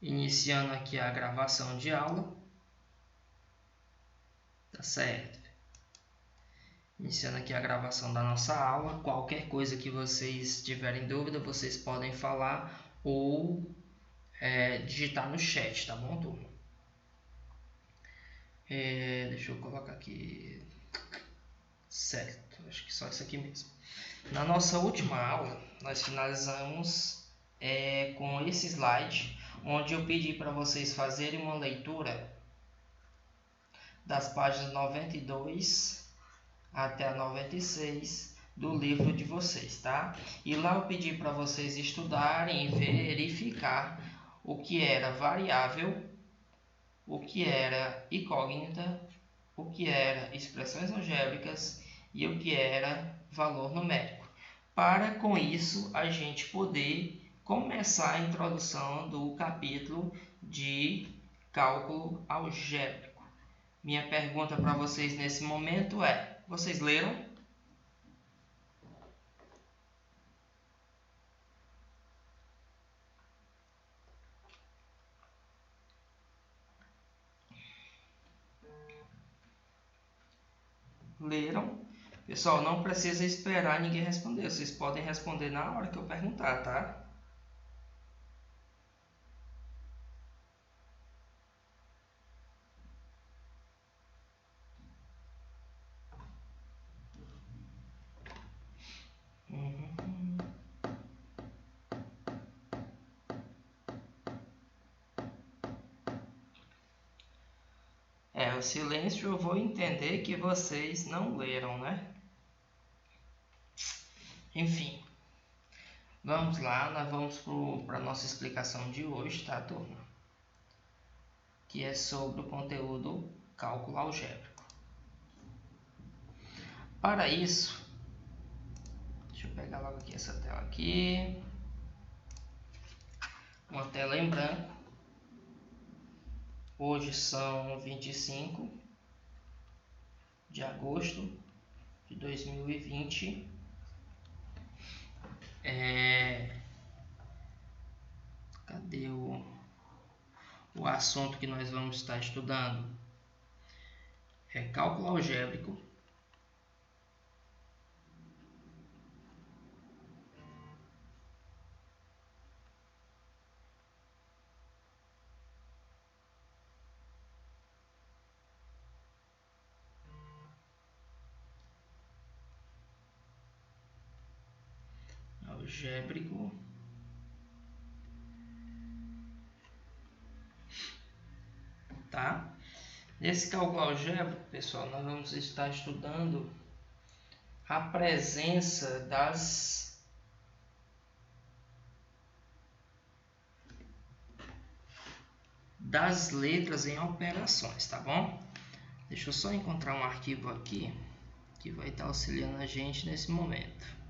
Iniciando aqui a gravação de aula. Tá certo. Iniciando aqui a gravação da nossa aula. Qualquer coisa que vocês tiverem dúvida, vocês podem falar ou digitar no chat, tá bom, turma? Deixa eu colocar aqui. Certo, acho que só isso aqui mesmo. Na nossa última aula, nós finalizamos com esse slide, onde eu pedi para vocês fazerem uma leitura das páginas 92 até a 96 do livro de vocês, tá? E lá eu pedi para vocês estudarem e verificar o que era variável, o que era incógnita, o que era expressões algébricas e o que era valor numérico. Para com isso a gente poder começar a introdução do capítulo de cálculo algébrico. Minha pergunta para vocês nesse momento é: vocês leram? Leram? Pessoal, não precisa esperar ninguém responder. Vocês podem responder na hora que eu perguntar, tá? O silêncio eu vou entender que vocês não leram, né? Enfim, vamos lá, nós vamos para a nossa explicação de hoje, tá, turma? Que é sobre o conteúdo cálculo algébrico. Para isso, deixa eu pegar logo aqui essa tela aqui. Uma tela em branco. Hoje são 25 de agosto de 2020. Cadê o assunto que nós vamos estar estudando? É cálculo algébrico. Algébrico. Tá? Nesse cálculo algébrico, pessoal, nós vamos estar estudando a presença das letras em operações, tá bom? Deixa eu só encontrar um arquivo aqui que vai estar auxiliando a gente nesse momento.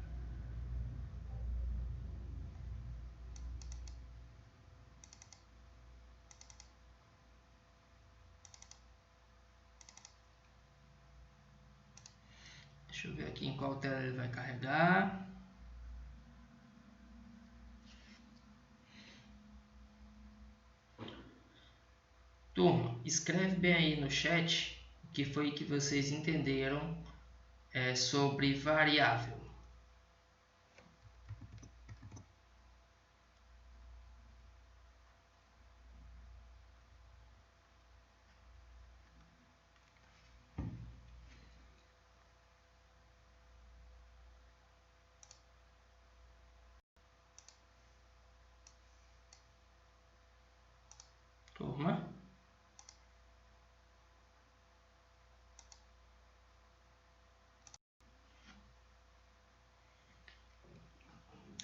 Deixa eu ver aqui em qual tela ele vai carregar. Turma, escreve bem aí no chat o que foi que vocês entenderam sobre variável. Turma?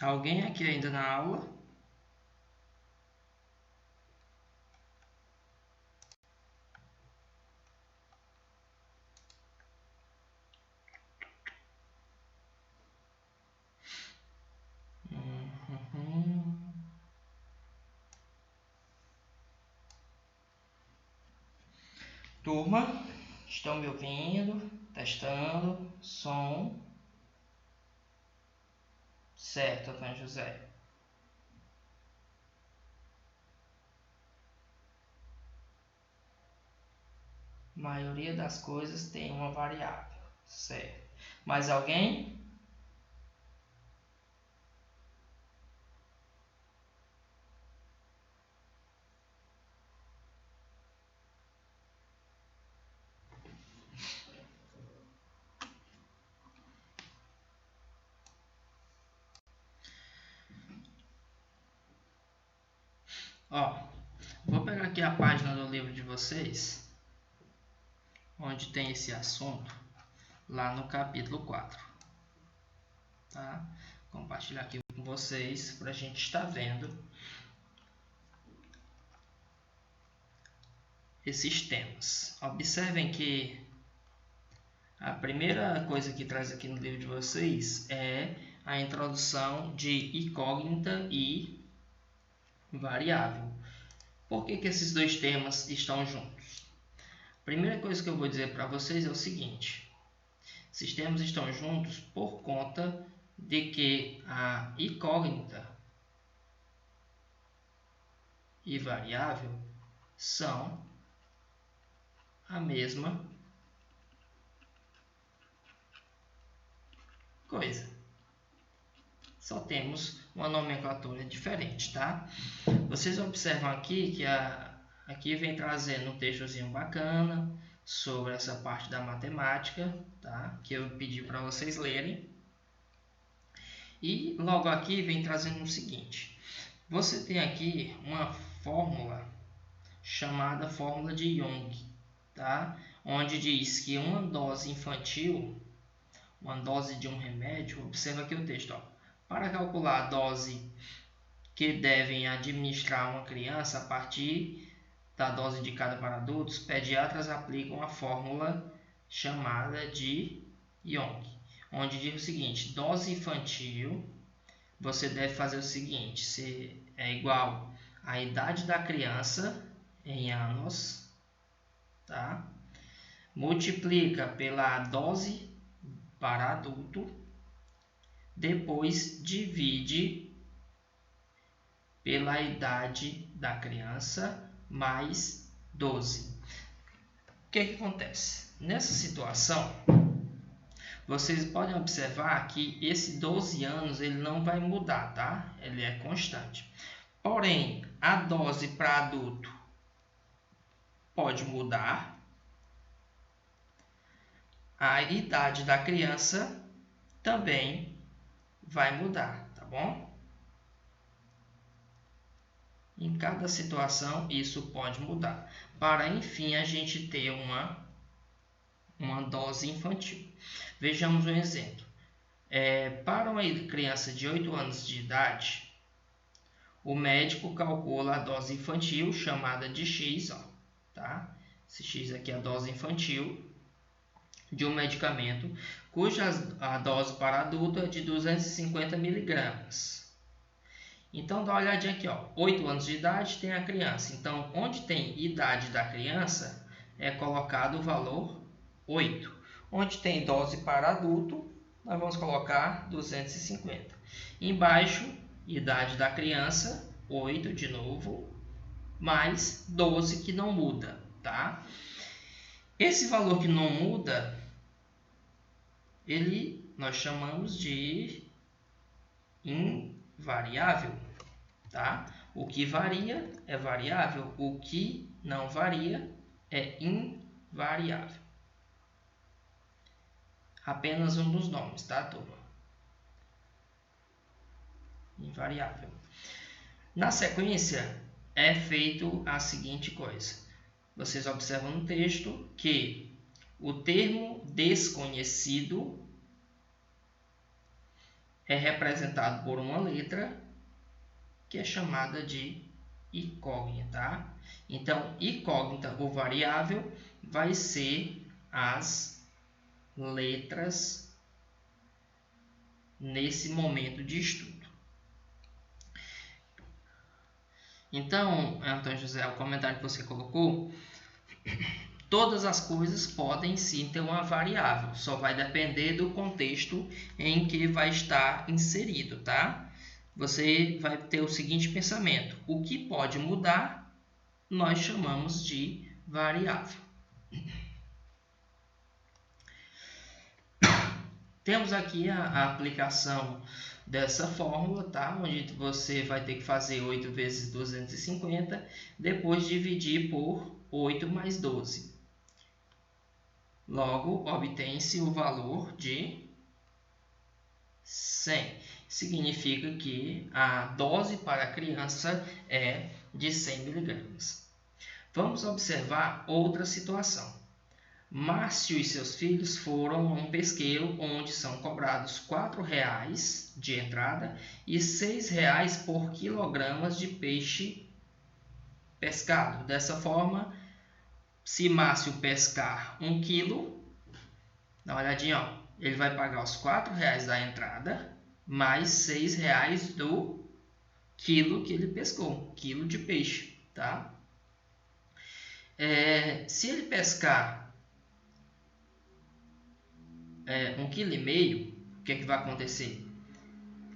Alguém aqui ainda na aula? Turma, estão me ouvindo? Testando, som. Certo, Antônio José. maioria das coisas tem uma variável, certo? Mais alguém? Ó, vou pegar aqui a página do livro de vocês, onde tem esse assunto, lá no capítulo 4. Tá? Compartilhar aqui com vocês para a gente estar vendo esses temas. Observem que a primeira coisa que traz aqui no livro de vocês é a introdução de incógnita e variável. Por que esses dois temas estão juntos? A primeira coisa que eu vou dizer para vocês é o seguinte: esses temas estão juntos por conta de que a incógnita e variável são a mesma coisa. Só temos uma nomenclatura diferente, tá? Vocês observam aqui que aqui vem trazendo um textozinho bacana sobre essa parte da matemática, tá? Que eu pedi para vocês lerem. E logo aqui vem trazendo o seguinte: você tem aqui uma fórmula chamada fórmula de Young, tá? Onde diz que uma dose infantil, uma dose de um remédio, observa aqui o texto, ó. Para calcular a dose que devem administrar uma criança a partir da dose indicada para adultos, pediatras aplicam a fórmula chamada de Young, onde diz o seguinte: dose infantil, você deve fazer o seguinte, se é igual à idade da criança em anos, tá? Multiplica pela dose para adulto, depois divide pela idade da criança mais 12. O que acontece? Nessa situação, vocês podem observar que esse 12 anos ele não vai mudar, tá? Ele é constante. Porém, a dose para adulto pode mudar. A idade da criança também vai mudar, tá bom? Em cada situação isso pode mudar, para enfim a gente ter uma dose infantil. Vejamos um exemplo. Para uma criança de 8 anos de idade, o médico calcula a dose infantil, chamada de X, ó, tá? Esse X aqui é a dose infantil de um medicamento, cuja a dose para adulto é de 250 miligramas. Então, dá uma olhadinha aqui, ó. 8 anos de idade tem a criança. Então, onde tem idade da criança, é colocado o valor 8. Onde tem dose para adulto, nós vamos colocar 250. Embaixo, idade da criança, 8 de novo, mais 12 que não muda, tá? Esse valor que não muda, nós chamamos de invariável, tá? O que varia é variável, o que não varia é invariável. Apenas um dos nomes, tá, turma? Invariável. Na sequência, é feito a seguinte coisa. Vocês observam no texto que o termo desconhecido é representado por uma letra que é chamada de incógnita, tá? Então, incógnita ou variável vai ser as letras nesse momento de estudo. Então, Antônio José, o comentário que você colocou, todas as coisas podem sim ter uma variável, só vai depender do contexto em que vai estar inserido, tá? Você vai ter o seguinte pensamento: o que pode mudar, nós chamamos de variável. Temos aqui a aplicação dessa fórmula, tá? Onde você vai ter que fazer 8 vezes 250, depois dividir por 8 mais 12. Logo, obtém-se o valor de 100. Significa que a dose para a criança é de 100 mg. Vamos observar outra situação. Márcio e seus filhos foram a um pesqueiro onde são cobrados R$ 4,00 de entrada e R$ 6,00 por quilogramas de peixe pescado. Dessa forma, se Márcio pescar 1 quilo, dá uma olhadinha, ó, ele vai pagar os R$ 4,00 da entrada mais R$ 6,00 do quilo que ele pescou, quilo de peixe, tá? Se ele pescar 1,5 kg, o que vai acontecer?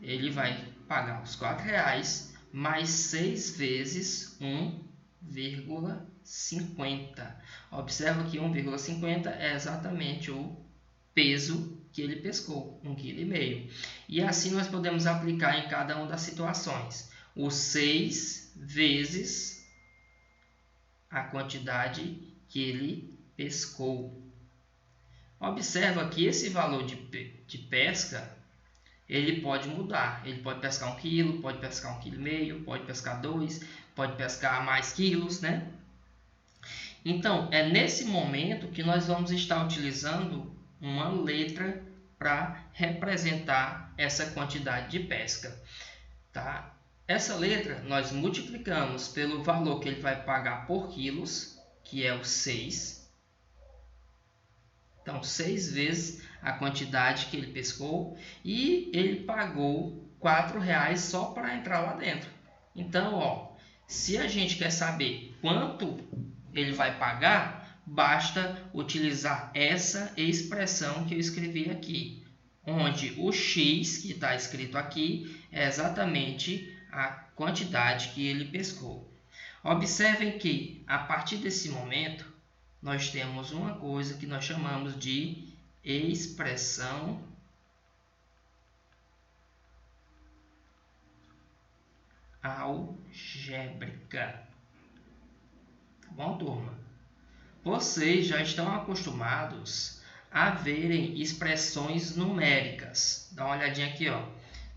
Ele vai pagar os R$ 4,00 mais 6 vezes 1,50. Observa que 1,50 é exatamente o peso que ele pescou, 1,5 kg. E assim nós podemos aplicar em cada uma das situações. O 6 vezes a quantidade que ele pescou. Observa que esse valor de pesca, ele pode mudar. Ele pode pescar 1 kg, pode pescar 1,5 kg, pode pescar 2, pode pescar mais quilos, né? Então, é nesse momento que nós vamos estar utilizando uma letra para representar essa quantidade de pesca, tá? Essa letra nós multiplicamos pelo valor que ele vai pagar por quilos, que é o 6. Então, 6 vezes a quantidade que ele pescou e ele pagou R$ 4,00 só para entrar lá dentro. Então, ó, se a gente quer saber quanto ele vai pagar, basta utilizar essa expressão que eu escrevi aqui, onde o X que está escrito aqui é exatamente a quantidade que ele pescou. Observem que, a partir desse momento, nós temos uma coisa que nós chamamos de expressão algébrica. Tá bom, turma? Vocês já estão acostumados a verem expressões numéricas. Dá uma olhadinha aqui, ó.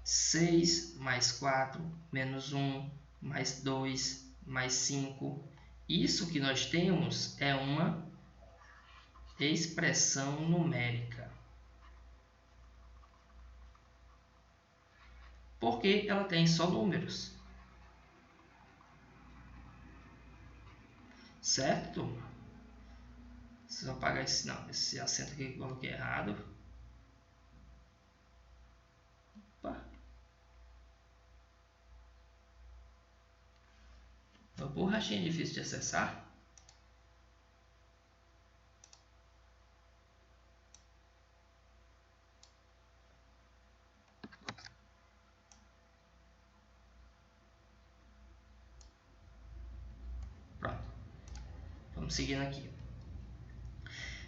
6 mais 4 menos 1 mais 2 mais 5. Isso que nós temos é uma expressão numérica. Porque ela tem só números. Certo? Vocês vão apagar esse, não, esse acento aqui que eu coloquei errado. Opa. Uma borrachinha difícil de acessar. Pronto. Vamos seguindo aqui.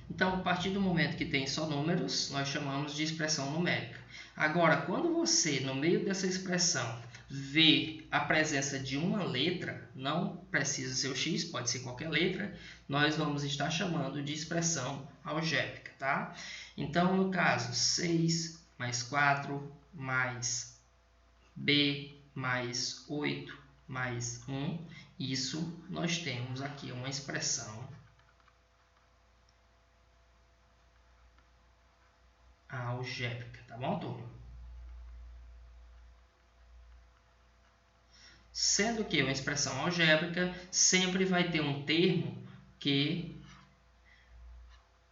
Então, a partir do momento que tem só números, nós chamamos de expressão numérica. Agora, quando você, no meio dessa expressão, vê a presença de uma letra, não precisa ser o X, pode ser qualquer letra, nós vamos estar chamando de expressão algébrica, tá? Então, no caso, 6 mais 4 mais B mais 8 mais 1, isso nós temos aqui uma expressão algébrica, tá bom, turma? Sendo que uma expressão algébrica sempre vai ter um termo que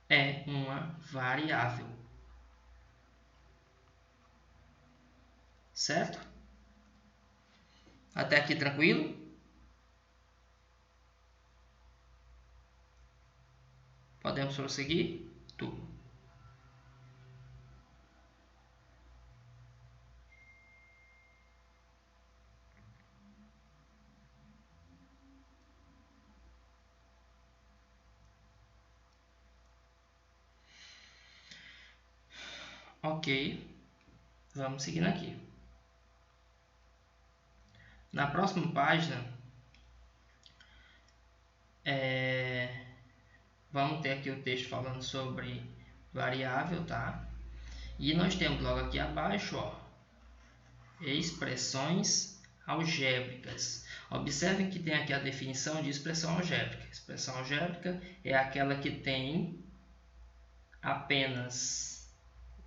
é uma variável. Certo? Até aqui tranquilo? Podemos prosseguir? Tudo. Ok. Vamos seguindo aqui. Na próxima página, vamos ter aqui o texto falando sobre variável, tá? E nós temos logo aqui abaixo, ó, expressões algébricas. Observem que tem aqui a definição de expressão algébrica. Expressão algébrica é aquela que tem apenas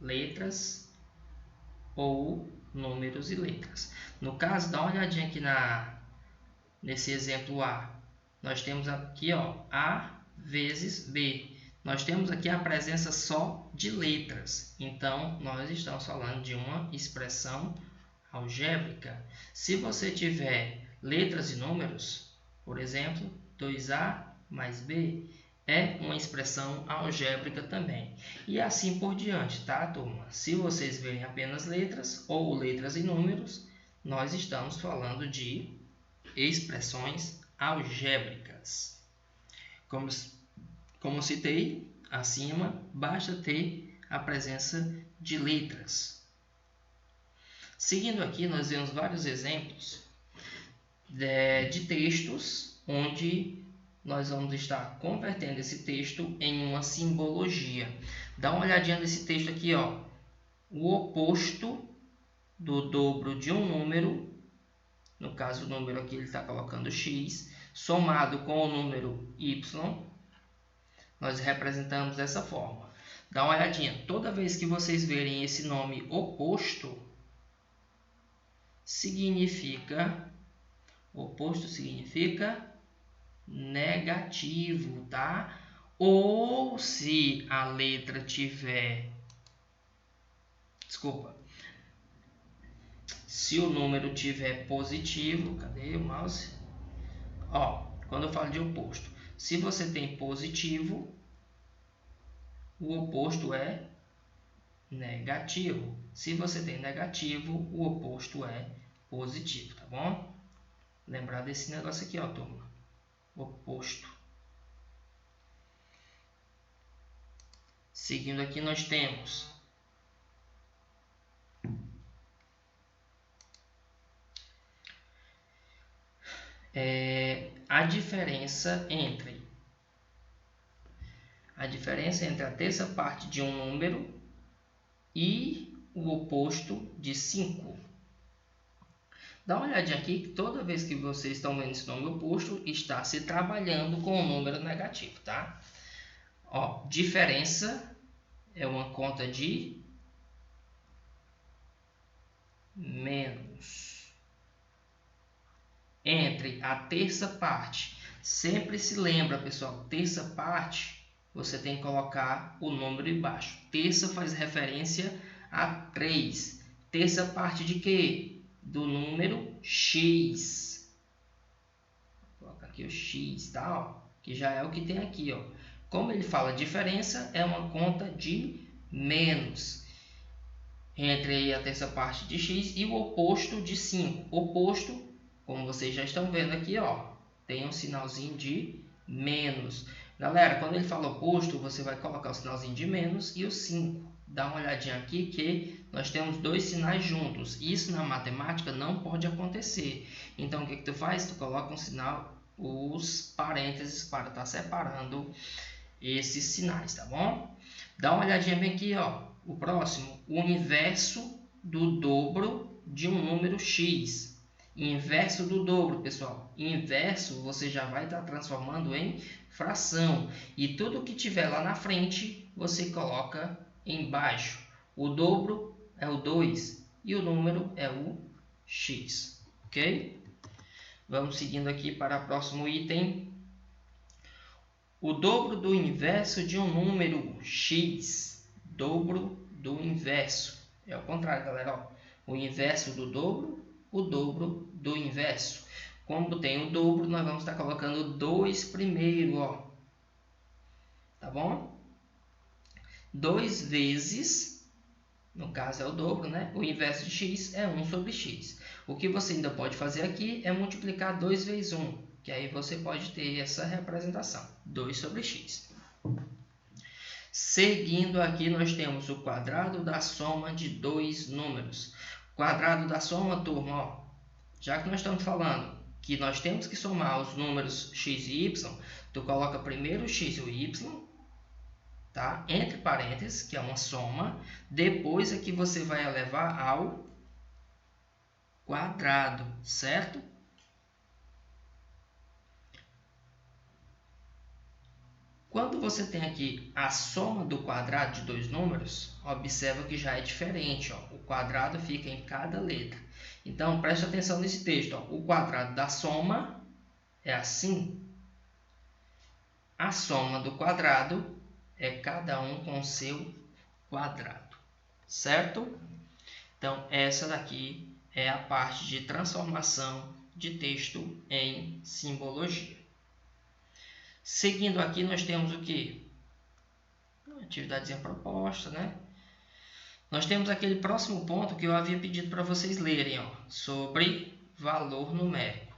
letras ou números e letras. No caso, dá uma olhadinha aqui nesse exemplo A. Nós temos aqui, ó, A vezes B. Nós temos aqui a presença só de letras. Então, nós estamos falando de uma expressão algébrica. Se você tiver letras e números, por exemplo, 2A mais B, é uma expressão algébrica também. E assim por diante, tá, turma? Se vocês verem apenas letras ou letras e números, nós estamos falando de expressões algébricas. Como citei acima, basta ter a presença de letras. Seguindo aqui, nós vemos vários exemplos de textos onde nós vamos estar convertendo esse texto em uma simbologia. Dá uma olhadinha nesse texto aqui, ó. O oposto do dobro de um número, no caso o número aqui ele está colocando x, somado com o número y, nós representamos dessa forma. Dá uma olhadinha, toda vez que vocês verem esse nome oposto, oposto significa negativo, tá? Ou se a letra tiver, se o número tiver positivo, cadê o mouse? Ó, quando eu falo de oposto, se você tem positivo, o oposto é negativo. Se você tem negativo, o oposto é positivo, tá bom? Lembrar desse negócio aqui, ó, turma. Oposto. Seguindo aqui, nós temos a diferença entre a terça parte de um número e o oposto de 5. Dá uma olhadinha aqui que toda vez que vocês estão vendo esse nome oposto, está se trabalhando com um número negativo, tá? Ó, diferença é uma conta de menos. Entre a terça parte. Sempre se lembra, pessoal, terça parte, você tem que colocar o número embaixo. Terça faz referência a 3. Terça parte de quê? Do número x. Vou colocar aqui o x, tá? Ó, que já é o que tem aqui, ó. Como ele fala diferença, é uma conta de menos. Entre a terça parte de x e o oposto de 5. Oposto, como vocês já estão vendo aqui, ó, tem um sinalzinho de menos. Galera, quando ele fala oposto, você vai colocar o sinalzinho de menos e o 5. Dá uma olhadinha aqui que nós temos dois sinais juntos. Isso na matemática não pode acontecer. Então, o que tu faz? Tu coloca um sinal, os parênteses, para estar separando esses sinais, tá bom? Dá uma olhadinha bem aqui, ó. O próximo, o inverso do dobro de um número x. Inverso do dobro, pessoal. Inverso você já vai estar transformando em fração. E tudo que tiver lá na frente, você coloca embaixo. O dobro é o 2 e o número é o x. Ok? Vamos seguindo aqui para o próximo item. O dobro do inverso de um número x. Dobro do inverso. É o contrário, galera. Ó. O inverso do dobro, o dobro do inverso. Como tem o dobro, nós vamos estar colocando 2 primeiro. Ó. Tá bom? 2 vezes, no caso é o dobro, né? O inverso de x é 1 sobre x. O que você ainda pode fazer aqui é multiplicar 2 vezes 1. Que aí você pode ter essa representação. 2 sobre x. Seguindo aqui, nós temos o quadrado da soma de dois números. Quadrado da soma, turma, ó, já que nós estamos falando que nós temos que somar os números x e y, tu coloca primeiro o x e o y, tá? Entre parênteses, que é uma soma. Depois aqui você vai elevar ao quadrado, certo? Quando você tem aqui a soma do quadrado de dois números, observa que já é diferente, ó. O quadrado fica em cada letra. Então, preste atenção nesse texto, ó. O quadrado da soma é assim. A soma do quadrado é cada um com o seu quadrado, certo? Então, essa daqui é a parte de transformação de texto em simbologia. Seguindo aqui, nós temos o que? Uma atividadezinha proposta, né? Nós temos aquele próximo ponto que eu havia pedido para vocês lerem, ó, sobre valor numérico.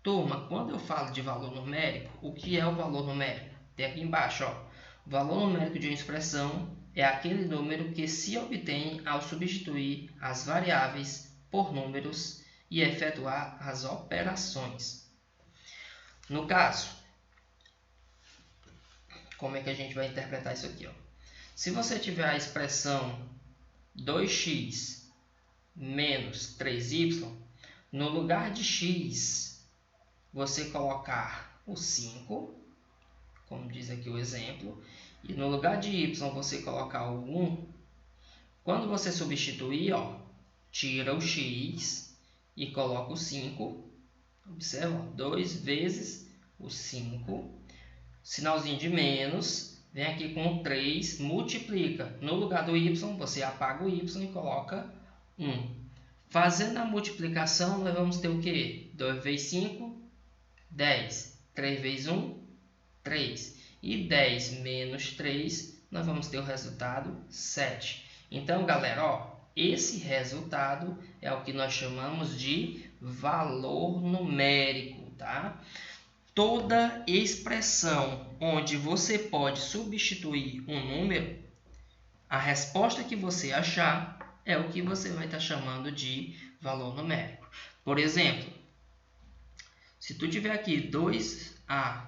Turma, quando eu falo de valor numérico, o que é o valor numérico? Tem aqui embaixo, ó. O valor numérico de uma expressão é aquele número que se obtém ao substituir as variáveis por números e efetuar as operações. No caso, como é que a gente vai interpretar isso aqui, ó? Se você tiver a expressão 2x menos 3y, no lugar de x, você colocar o 5, como diz aqui o exemplo, e no lugar de y você colocar o 1, quando você substituir, ó, tira o x e coloca o 5, observa, 2 vezes o 5, sinalzinho de menos, vem aqui com 3, multiplica. No lugar do y, você apaga o y e coloca 1. Fazendo a multiplicação, nós vamos ter o quê? 2 vezes 5, 10. 3 vezes 1, 3. E 10 menos 3, nós vamos ter o resultado 7. Então, galera, ó, esse resultado é o que nós chamamos de valor numérico, tá? Toda expressão onde você pode substituir um número, a resposta que você achar é o que você vai estar chamando de valor numérico. Por exemplo, se tu tiver aqui 2A,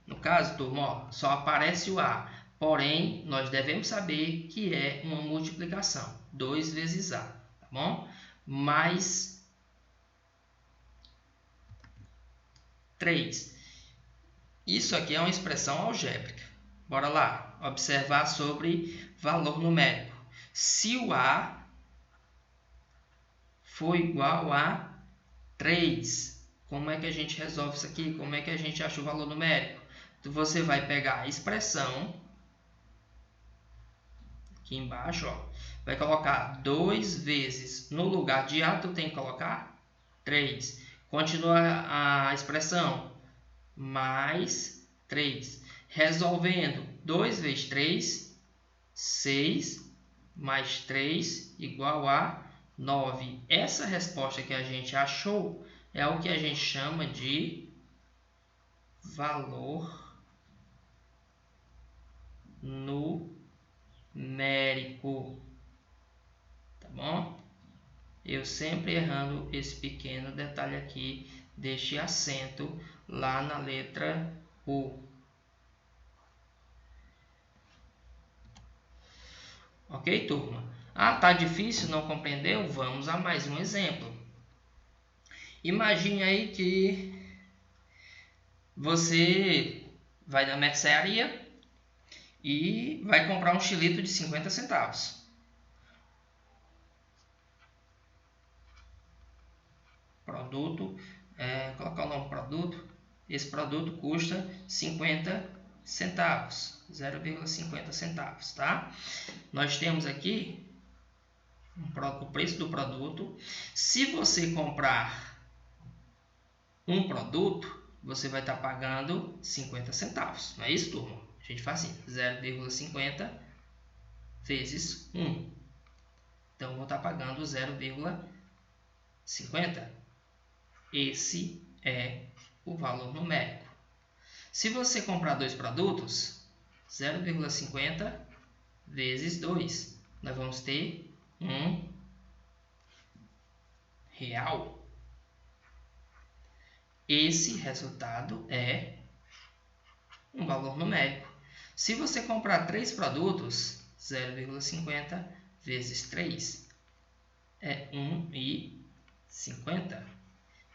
no caso, turma, ó, só aparece o A, porém, nós devemos saber que é uma multiplicação, 2 vezes A, tá bom? Mais 3. Isso aqui é uma expressão algébrica. Bora lá, observar sobre valor numérico. Se o A for igual a 3, como é que a gente resolve isso aqui? Como é que a gente acha o valor numérico? Então, você vai pegar a expressão, aqui embaixo, ó, vai colocar 2 vezes, no lugar de A, tu tem que colocar 3. Continua a expressão, mais 3. Resolvendo, 2 vezes 3, 6, mais 3, igual a 9. Essa resposta que a gente achou é o que a gente chama de valor numérico. Tá bom? Eu sempre errando esse pequeno detalhe aqui deste acento lá na letra U. Ok, turma? Ah, tá difícil, não compreendeu? Vamos a mais um exemplo. Imagine aí que você vai na mercearia e vai comprar um xilito de 50 centavos. Produto, colocar o nome produto. Esse produto custa 50 centavos, 0,50 centavos, tá? Nós temos aqui o preço do produto. Se você comprar um produto, você vai estar pagando 50 centavos, não é isso, turma? A gente faz assim, 0,50 vezes 1. Então, eu vou estar pagando 0,50. Esse é o valor numérico. Se você comprar dois produtos, 0,50 vezes 2. Nós vamos ter R$1. Esse resultado é um valor numérico. Se você comprar 3 produtos, 0,50 vezes 3 é 1,50.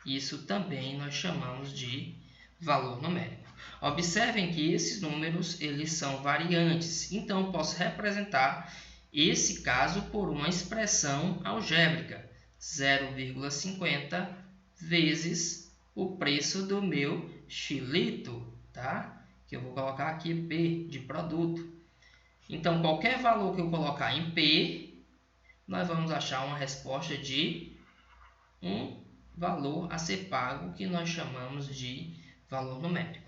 Isso também nós chamamos de valor numérico. Observem que esses números eles são variantes, então eu posso representar esse caso por uma expressão algébrica, 0,50 vezes o preço do meu xilito, tá? Que eu vou colocar aqui P de produto. Então, qualquer valor que eu colocar em P, nós vamos achar uma resposta de um valor a ser pago, que nós chamamos de valor numérico.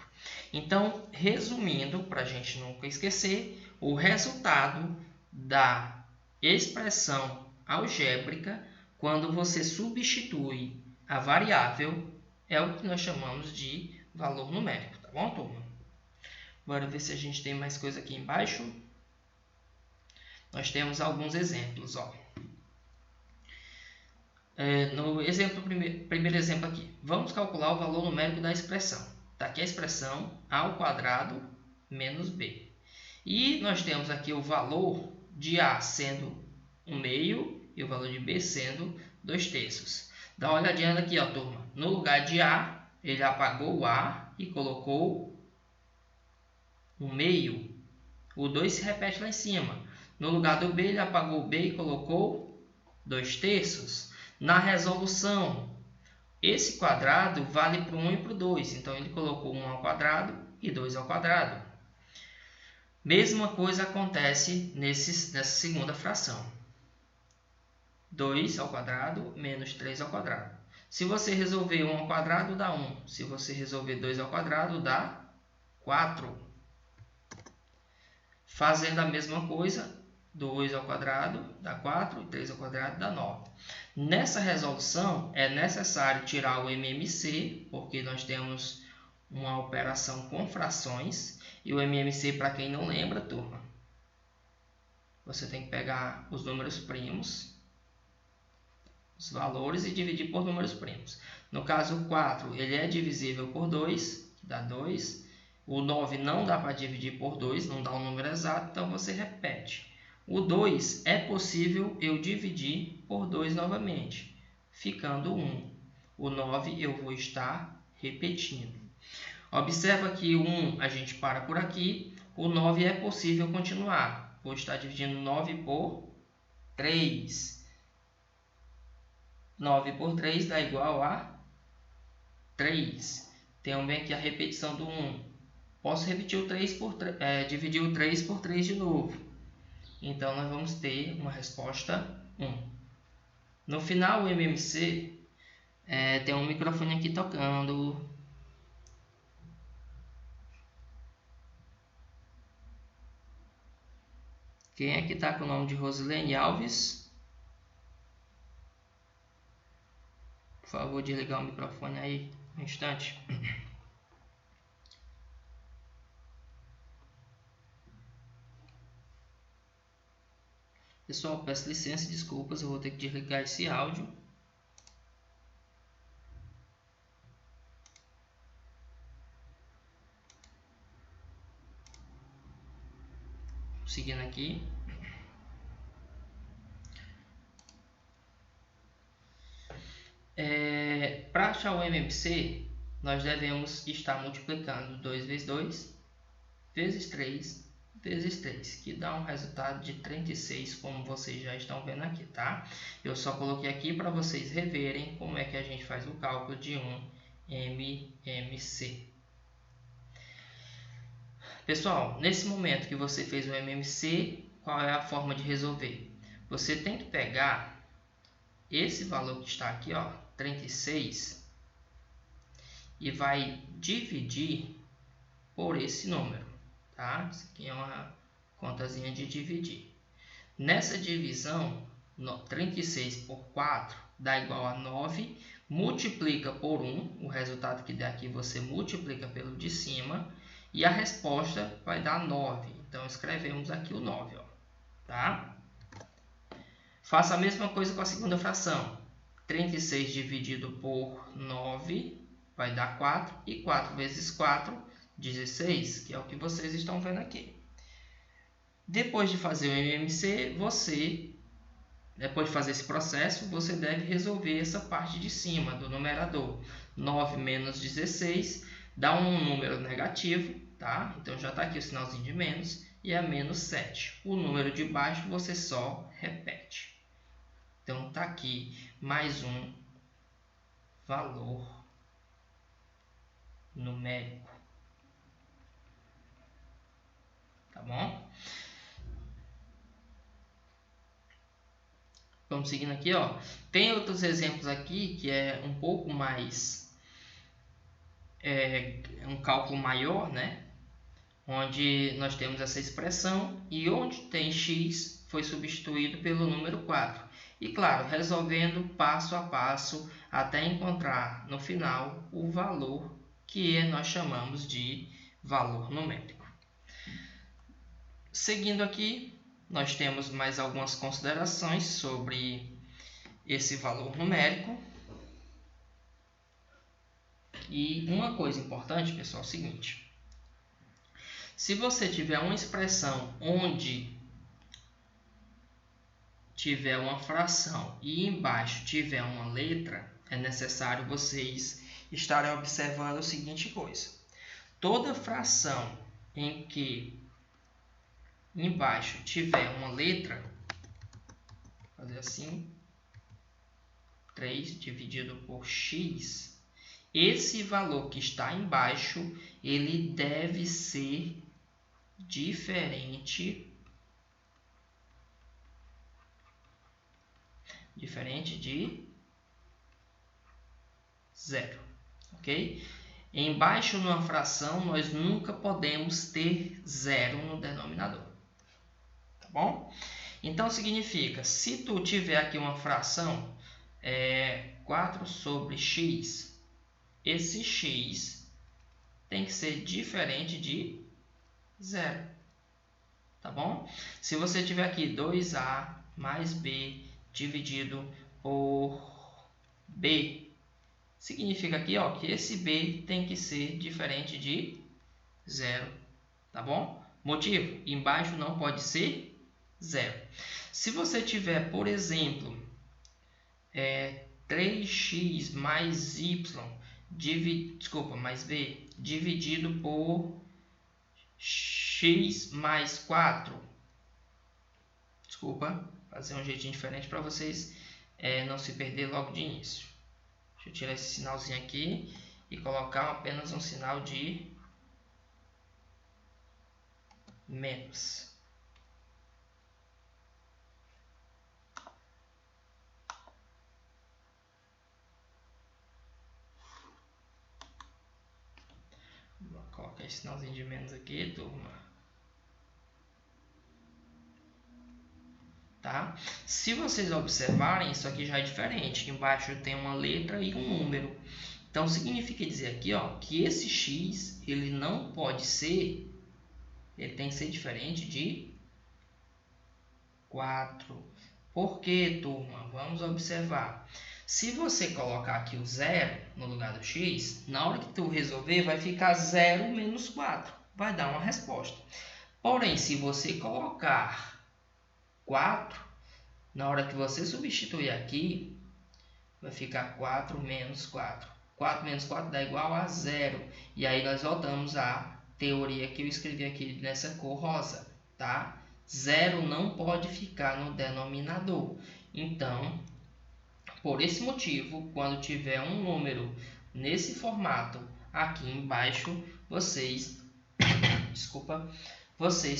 Então, resumindo, para a gente nunca esquecer, o resultado da expressão algébrica, quando você substitui a variável, é o que nós chamamos de valor numérico, tá bom, turma? Bora ver se a gente tem mais coisa aqui embaixo. Nós temos alguns exemplos, ó. No exemplo, primeiro exemplo aqui, vamos calcular o valor numérico da expressão. Está aqui a expressão a ao quadrado menos b. E nós temos aqui o valor de a sendo 1/2 e o valor de b sendo 2/3. Dá uma olhadinha aqui, ó, turma. No lugar de a, ele apagou o a e colocou 1/2. O 2 se repete lá em cima. No lugar do b, ele apagou o b e colocou 2/3. Na resolução, esse quadrado vale para o 1 e para o 2. Então, ele colocou 1 ao quadrado e 2 ao quadrado. Mesma coisa acontece nessa segunda fração. 2 ao quadrado menos 3 ao quadrado. Se você resolver 1 ao quadrado, dá 1. Se você resolver 2 ao quadrado, dá 4. Fazendo a mesma coisa, 2 ao quadrado dá 4, 3 ao quadrado dá 9. Nessa resolução é necessário tirar o MMC, porque nós temos uma operação com frações. E o MMC, para quem não lembra, turma, você tem que pegar os números primos, os valores, e dividir por números primos. No caso, o 4 ele é divisível por 2, que dá 2. O 9 não dá para dividir por 2, não dá um número exato, então você repete. O 2 é possível eu dividir por 2 novamente, ficando 1. O 9 eu vou estar repetindo. Observa que o 1 a gente para por aqui, o 9 é possível continuar. Vou estar dividindo 9 por 3. 9 por 3 dá igual a 3. Tem bem aqui a repetição do 1. Posso repetir o 3 dividir o 3 por 3 de novo. Então, nós vamos ter uma resposta 1. No final, o MMC tem um microfone aqui tocando. Quem é que está com o nome de Rosilene Alves? Por favor, desligar o microfone aí um instante. Pessoal, peço licença e desculpas, eu vou ter que desligar esse áudio. Seguindo aqui. Para achar o MMC, nós devemos estar multiplicando 2 vezes 2, vezes 3, vezes 3, que dá um resultado de 36, como vocês já estão vendo aqui, tá? Eu só coloquei aqui para vocês reverem como é que a gente faz o cálculo de um MMC. Pessoal, nesse momento que você fez o MMC, qual é a forma de resolver? Você tem que pegar esse valor que está aqui, ó, 36, e vai dividir por esse número, tá? Isso aqui é uma contazinha de dividir. Nessa divisão, 36 por 4 dá igual a 9, multiplica por 1, o resultado que der aqui você multiplica pelo de cima, e a resposta vai dar 9. Então, escrevemos aqui o 9, ó, tá? Faça a mesma coisa com a segunda fração. 36 dividido por 9 vai dar 4. E 4 vezes 4, 16, que é o que vocês estão vendo aqui. Depois de fazer o MMC, depois de fazer esse processo, você deve resolver essa parte de cima do numerador. 9 menos 16 dá um número negativo, tá? Então já está aqui o sinalzinho de menos e é menos 7. O número de baixo você só repete. Então está aqui mais um valor numérico. Tá bom? Vamos seguindo aqui, ó. Tem outros exemplos aqui que é um pouco mais um cálculo maior, né? Onde nós temos essa expressão e onde tem x foi substituído pelo número 4. E claro, resolvendo passo a passo até encontrar no final o valor que nós chamamos de valor numérico. Seguindo aqui, nós temos mais algumas considerações sobre esse valor numérico. E uma coisa importante, pessoal, é o seguinte. Se você tiver uma expressão onde tiver uma fração e embaixo tiver uma letra, é necessário vocês estarem observando a seguinte coisa. Toda fração em que embaixo tiver uma letra, vou fazer assim, 3 dividido por x, esse valor que está embaixo, ele deve ser diferente de 0, ok? Embaixo numa fração, nós nunca podemos ter 0 no denominador, tá bom? Então, significa, se tu tiver aqui uma fração, 4 sobre x, esse x tem que ser diferente de 0, tá bom? Se você tiver aqui 2a mais b dividido por b, significa aqui, ó, que esse b tem que ser diferente de 0, tá bom? Motivo, embaixo não pode ser 0. Se você tiver, por exemplo, 3x mais y, mais b, dividido por x mais 4. Fazer um jeitinho diferente para vocês não se perder logo de início. Deixa eu tirar esse sinalzinho aqui e colocar apenas um sinal de menos. Vou colocar esse sinalzinho de menos aqui, turma. Tá? Se vocês observarem, isso aqui já é diferente. Embaixo tem uma letra e um número. Então, significa dizer aqui, ó, que esse x, ele não pode ser, ele tem que ser diferente de 4. Por quê, turma? Vamos observar. Se você colocar aqui o 0 no lugar do x, na hora que tu resolver, vai ficar 0 menos 4. Vai dar uma resposta. Porém, se você colocar 4, na hora que você substituir aqui, vai ficar 4 menos 4. 4 menos 4 dá igual a 0. E aí nós voltamos à teoria que eu escrevi aqui nessa cor rosa, tá? 0 não pode ficar no denominador. Então, por esse motivo, quando tiver um número nesse formato aqui embaixo, vocês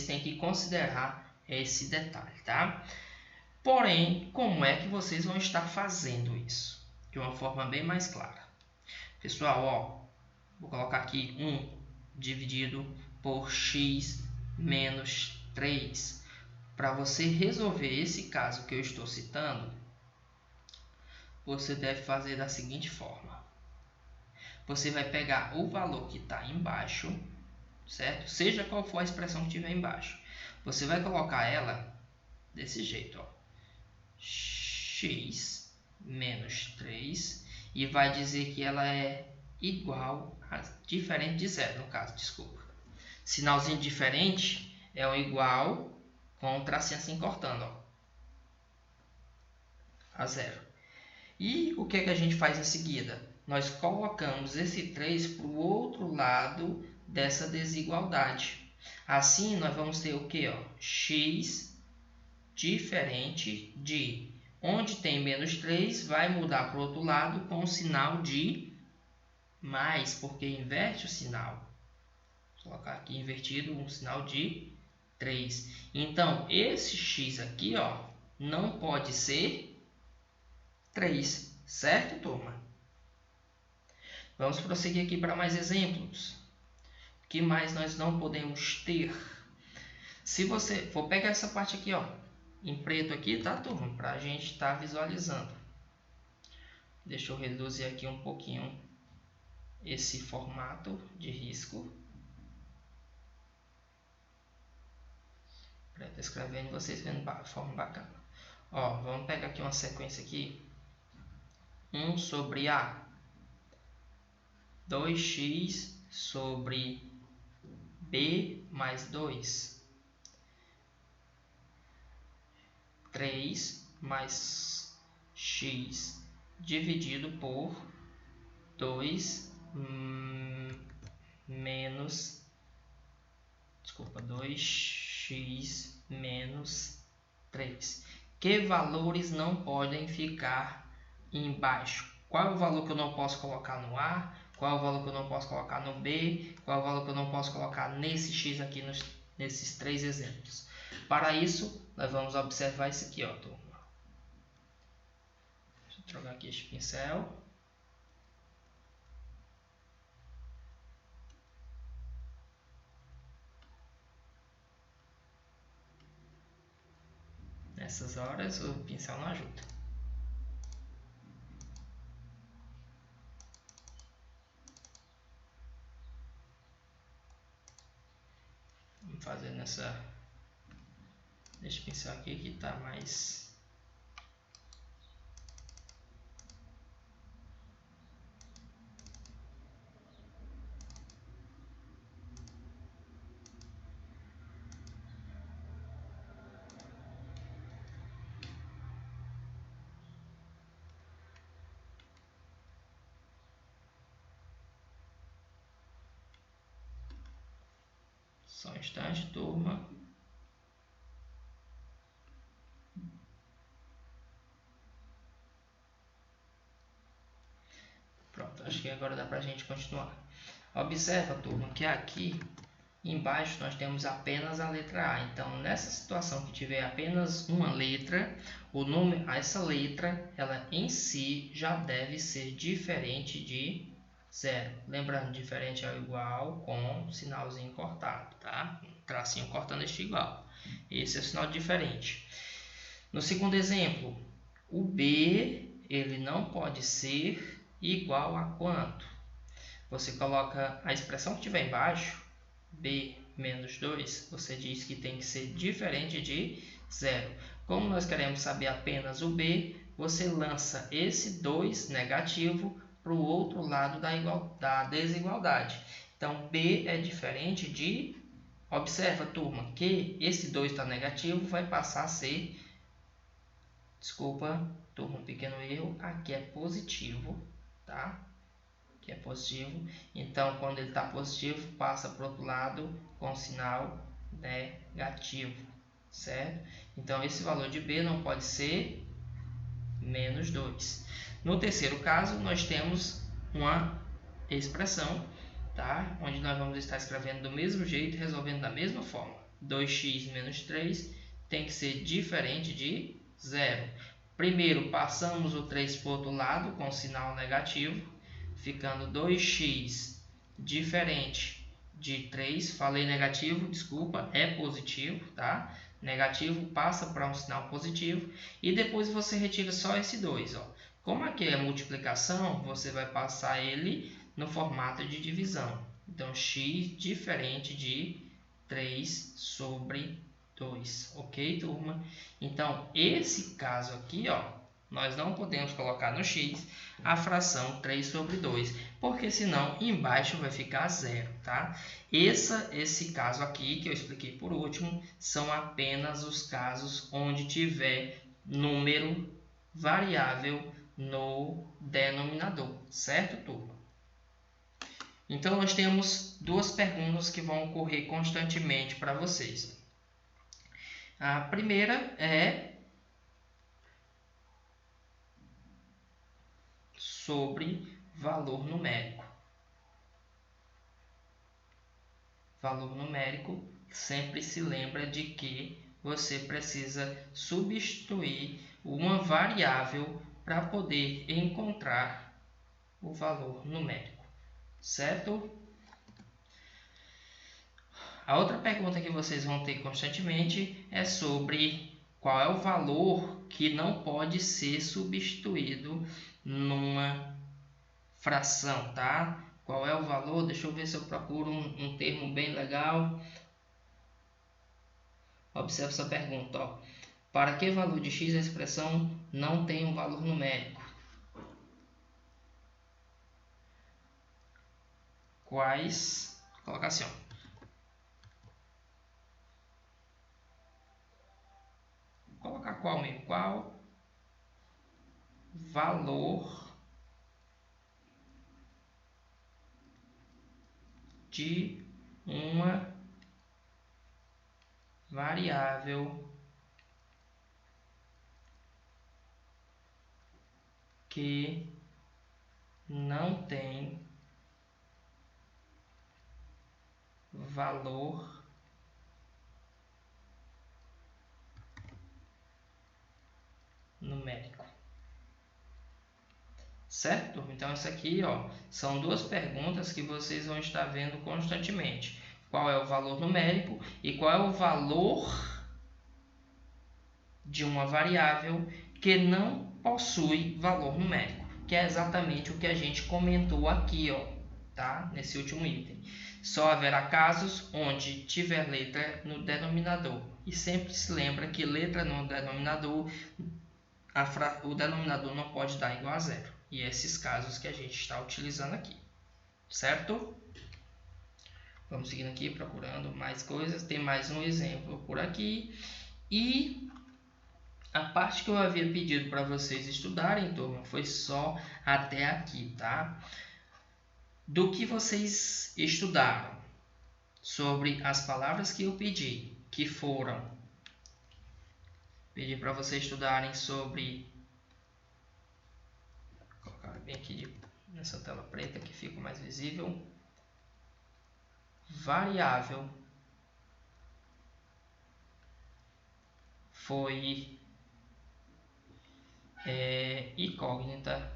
têm que considerar esse detalhe, tá? Porém, como é que vocês vão estar fazendo isso? De uma forma bem mais clara. Pessoal, ó, vou colocar aqui 1 dividido por x menos 3. Para você resolver esse caso que eu estou citando, você deve fazer da seguinte forma. Você vai pegar o valor que está embaixo, certo? Seja qual for a expressão que tiver embaixo. Você vai colocar ela desse jeito, ó. X menos 3 e vai dizer que ela é igual a diferente de zero, no caso, desculpa. Sinalzinho diferente é o igual com o tracinho assim cortando, ó, a zero. E o que é que a gente faz em seguida? Nós colocamos esse 3 para o outro lado dessa desigualdade. Assim, nós vamos ter o que? X diferente de... Onde tem menos 3, vai mudar para o outro lado com o sinal de mais, porque inverte o sinal. Vou colocar aqui invertido um sinal de 3. Então, esse x aqui, ó, não pode ser 3, certo, turma? Vamos prosseguir aqui para mais exemplos. O que mais nós não podemos ter? Se você for pegar essa parte aqui, ó, em preto aqui, tá, turma? Para a gente estar visualizando. Deixa eu reduzir aqui um pouquinho esse formato de risco. Para estar escrevendo e vocês vendo de forma bacana. Ó, vamos pegar aqui uma sequência aqui. 1 sobre A. 2x sobre B mais 2. 3 mais x dividido por 2 menos... Desculpa, 2x menos 3. Que valores não podem ficar embaixo? Qual é o valor que eu não posso colocar no A? Qual é o valor que eu não posso colocar no B? Qual é o valor que eu não posso colocar nesse x aqui, nesses 3 exemplos? Para isso, nós vamos observar isso aqui, ó, turma. Deixa eu trocar aqui este pincel. Nessas horas, o pincel não ajuda. Vamos fazer nesse pincel aqui que está mais... Só um instante, turma. Pronto, acho que agora dá para a gente continuar. Observa, turma, que aqui embaixo nós temos apenas a letra A. Então, nessa situação que tiver apenas uma letra, essa letra, ela em si já deve ser diferente de zero. Lembrando, diferente é o igual com sinalzinho cortado, tá? Tracinho cortando este igual. Esse é o sinal diferente. No segundo exemplo, o B, ele não pode ser igual a quanto? Você coloca a expressão que tiver embaixo, B menos 2, você diz que tem que ser diferente de zero. Como nós queremos saber apenas o B, você lança esse 2 negativo para o outro lado da desigualdade. Então, B é diferente de... Observa, turma, que esse 2 está negativo, vai passar a ser... Desculpa, turma, um pequeno erro. Aqui é positivo, tá? Aqui é positivo. Então, quando ele está positivo, passa para o outro lado com sinal negativo, certo? Então, esse valor de B não pode ser menos 2. No terceiro caso, nós temos uma expressão, tá? Onde nós vamos estar escrevendo do mesmo jeito, resolvendo da mesma forma. 2x menos 3 tem que ser diferente de 0. Primeiro, passamos o 3 para o outro lado com sinal negativo, ficando 2x diferente de 3. Falei negativo, desculpa, é positivo, tá? Negativo passa para um sinal positivo e depois você retira só esse 2, ó. Como aqui é multiplicação, você vai passar ele no formato de divisão. Então, x diferente de 3 sobre 2. Ok, turma? Então, esse caso aqui, ó, nós não podemos colocar no x a fração 3 sobre 2, porque senão embaixo vai ficar zero, tá? Esse caso aqui, que eu expliquei por último, são apenas os casos onde tiver número variável no denominador, certo, turma? Então, nós temos duas perguntas que vão ocorrer constantemente para vocês. A primeira é sobre valor numérico. Valor numérico, sempre se lembra de que você precisa substituir uma variável para poder encontrar o valor numérico, certo? A outra pergunta que vocês vão ter constantemente é sobre qual é o valor que não pode ser substituído numa fração, tá? Qual é o valor? Deixa eu ver se eu procuro um termo bem legal. Observe essa pergunta, ó. Para que valor de x a expressão não tem um valor numérico? Quais... Vou colocar assim, ó. Vou colocar qual mesmo? Qual valor de uma variável que não tem valor numérico. Certo? Então, isso aqui, ó, são duas perguntas que vocês vão estar vendo constantemente. Qual é o valor numérico e qual é o valor de uma variável que não possui valor numérico, que é exatamente o que a gente comentou aqui, ó, tá? Nesse último item. Só haverá casos onde tiver letra no denominador. E sempre se lembra que letra no denominador, o denominador não pode dar igual a zero. E esses casos que a gente está utilizando aqui, certo? Vamos seguindo aqui, procurando mais coisas. Tem mais um exemplo por aqui. E a parte que eu havia pedido para vocês estudarem, turma, foi só até aqui, tá? Do que vocês estudaram sobre as palavras que eu pedi, que foram... Pedi para vocês estudarem sobre... Vou colocar bem aqui nessa tela preta que fica mais visível. Variável foi incógnita,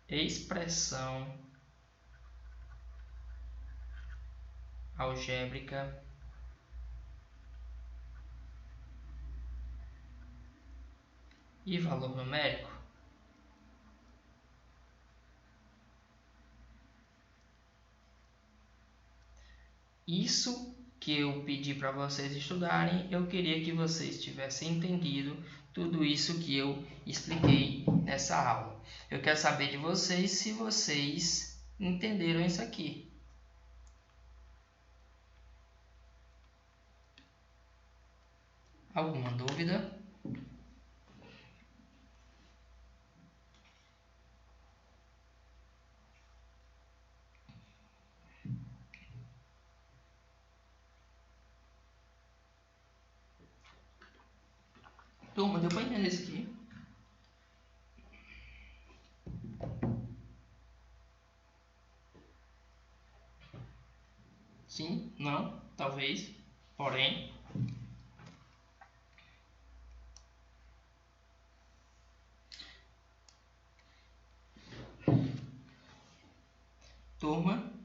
expressão algébrica, e valor numérico. Isso que eu pedi para vocês estudarem, eu queria que vocês tivessem entendido tudo isso que eu expliquei nessa aula. Eu quero saber de vocês se vocês entenderam isso aqui. Alguma dúvida? Turma, deu para entender isso aqui? Sim? Não? Talvez? Porém? Turma?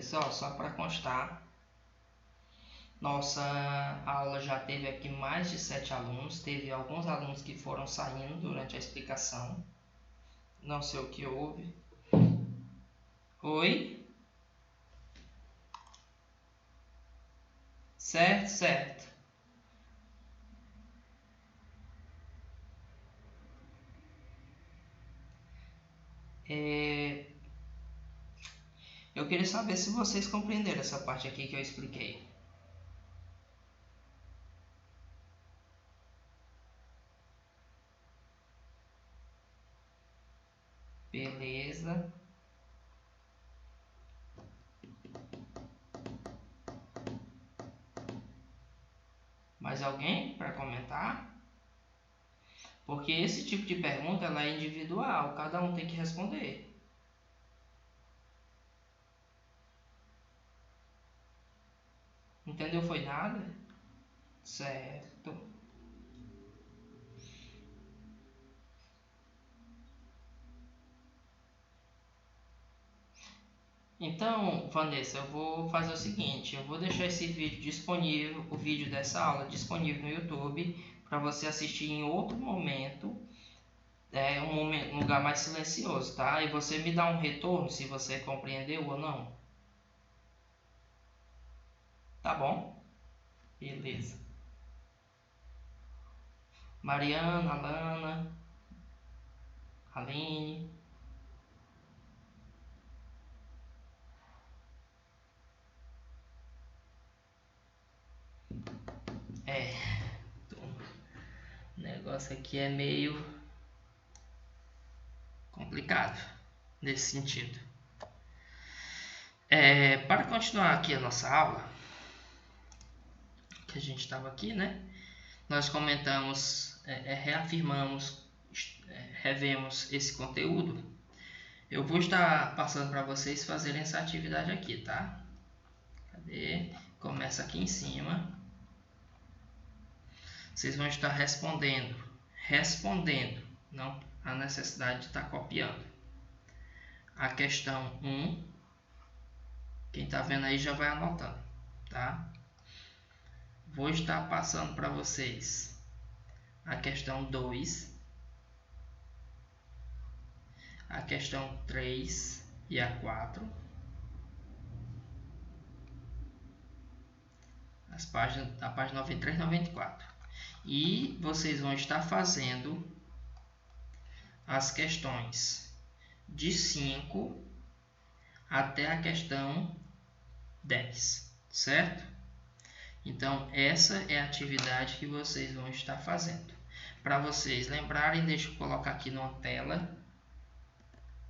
Pessoal, só para constar, nossa aula já teve aqui mais de 7 alunos. Teve alguns alunos que foram saindo durante a explicação. Não sei o que houve. Oi? Certo, certo. Eu queria saber se vocês compreenderam essa parte aqui que eu expliquei. Beleza. Mais alguém para comentar? Porque esse tipo de pergunta ela é individual, cada um tem que responder. Entendeu? Foi nada? Certo. Então, Vanessa, eu vou fazer o seguinte, eu vou deixar esse vídeo disponível, o vídeo dessa aula disponível no YouTube, para você assistir em outro momento, um lugar mais silencioso, tá? E você me dá um retorno se você compreendeu ou não. Tá bom? Beleza. Mariana, Alana, Aline. O negócio aqui é meio complicado nesse sentido. Para continuar aqui a nossa aula, que a gente estava aqui, né? Nós comentamos, reafirmamos, revemos esse conteúdo. Eu vou estar passando para vocês fazerem essa atividade aqui, tá? Cadê? Começa aqui em cima. Vocês vão estar respondendo, não há necessidade de estar copiando. A questão 1, quem está vendo aí já vai anotando, tá? Vou estar passando para vocês a questão 2, a questão 3 e a 4. A página 93 e 94. E vocês vão estar fazendo as questões de 5 até a questão 10, certo? Então, essa é a atividade que vocês vão estar fazendo. Para vocês lembrarem, deixa eu colocar aqui numa tela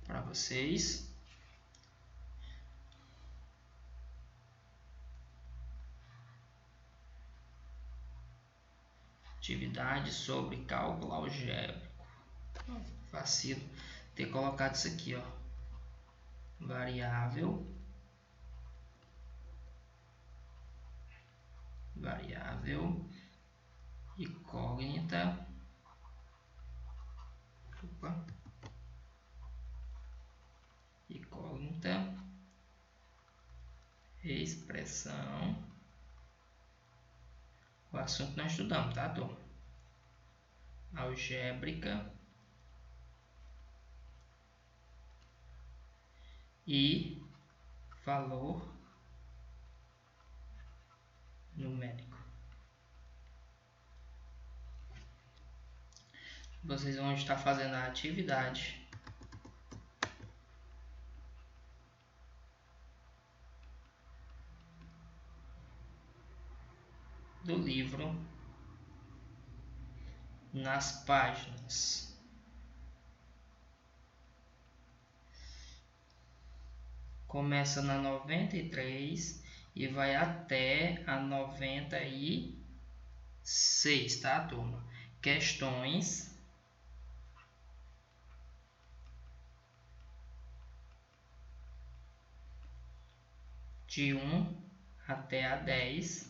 para vocês. Atividade sobre cálculo algébrico. Vacilo ter colocado isso aqui, ó. Variável incógnita. Incógnita, expressão. O assunto nós estudamos, tá, turma? Algébrica e valor numérico. Vocês vão estar fazendo a atividade do livro nas páginas começa na 93 e vai até a 96, tá, turma? Questões de 1 até a 10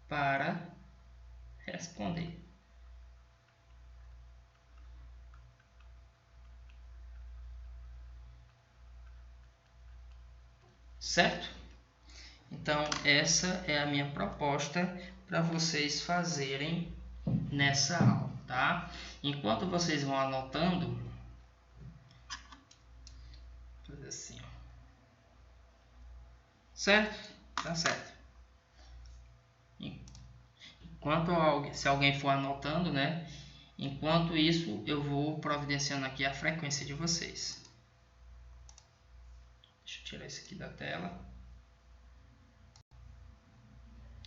para responder. certo? Então essa é a minha proposta para vocês fazerem nessa aula, tá? Enquanto vocês vão anotando, vou fazer assim, ó. Certo? Tá certo. Se alguém for anotando, né? Enquanto isso, eu vou providenciando aqui a frequência de vocês. Deixa eu tirar isso aqui da tela.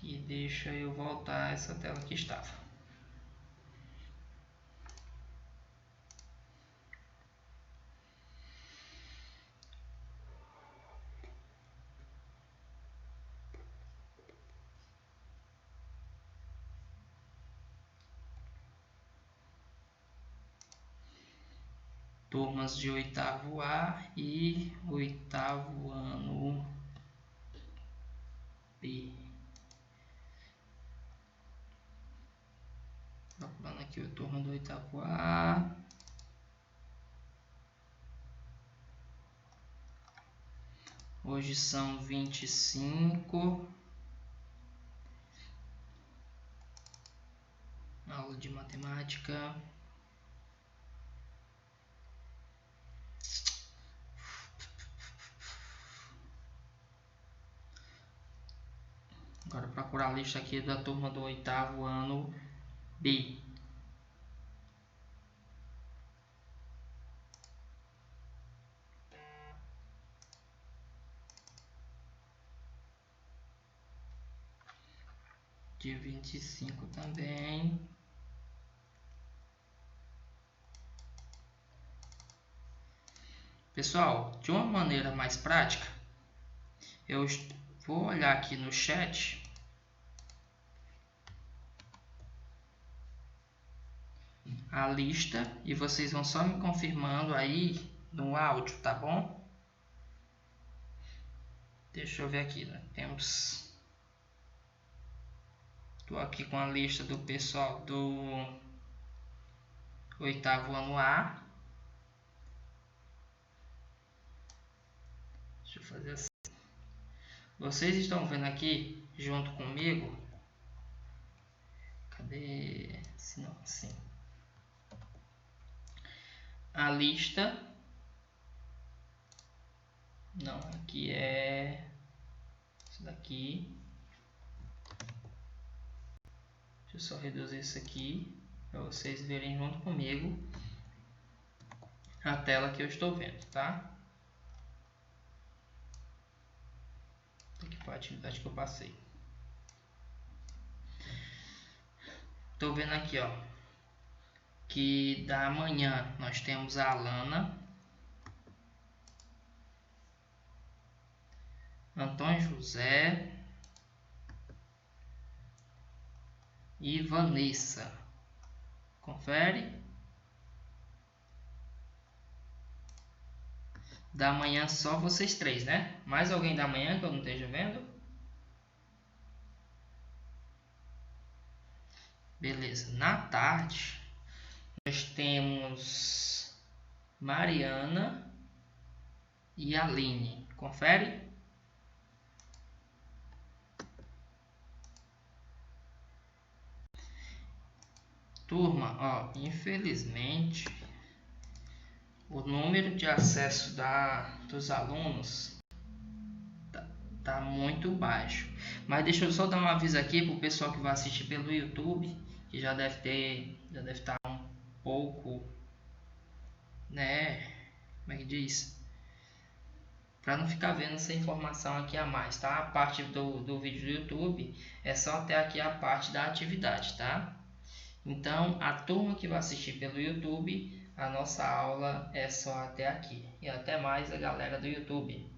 E deixa eu voltar a essa tela que estava. Turmas de 8º A e 8º ano B. Procurando aqui o turma do 8º A. Hoje são 25. Aula de matemática. Agora procurar a lista aqui da turma do 8º ano B. Dia 25 também. Pessoal, de uma maneira mais prática, eu vou olhar aqui no chat a lista e vocês vão só me confirmando aí no áudio, tá bom? Deixa eu ver aqui, né? Estou aqui com a lista do pessoal do 8º ano A. Deixa eu fazer assim. Vocês estão vendo aqui junto comigo? Cadê? Se não, assim. A lista. Não, aqui é isso daqui. Deixa eu só reduzir isso aqui para vocês verem junto comigo a tela que eu estou vendo, tá? Aqui foi a atividade que eu passei. Estou vendo aqui, ó, que da manhã nós temos a Alana, Antônio José e Vanessa. Confere. Da manhã só vocês três, né? Mais alguém da manhã que eu não esteja vendo? Beleza. Na tarde, nós temos Mariana e Aline. Confere. Turma, ó, infelizmente, o número de acesso dos alunos tá muito baixo. Mas deixa eu só dar um aviso aqui pro pessoal que vai assistir pelo YouTube, que já deve estar um pouco, né? Como é que diz? Para não ficar vendo essa informação aqui a mais, tá? A parte do vídeo do YouTube é só até aqui a parte da atividade, tá? Então, a turma que vai assistir pelo YouTube, a nossa aula é só até aqui. E até mais a galera do YouTube.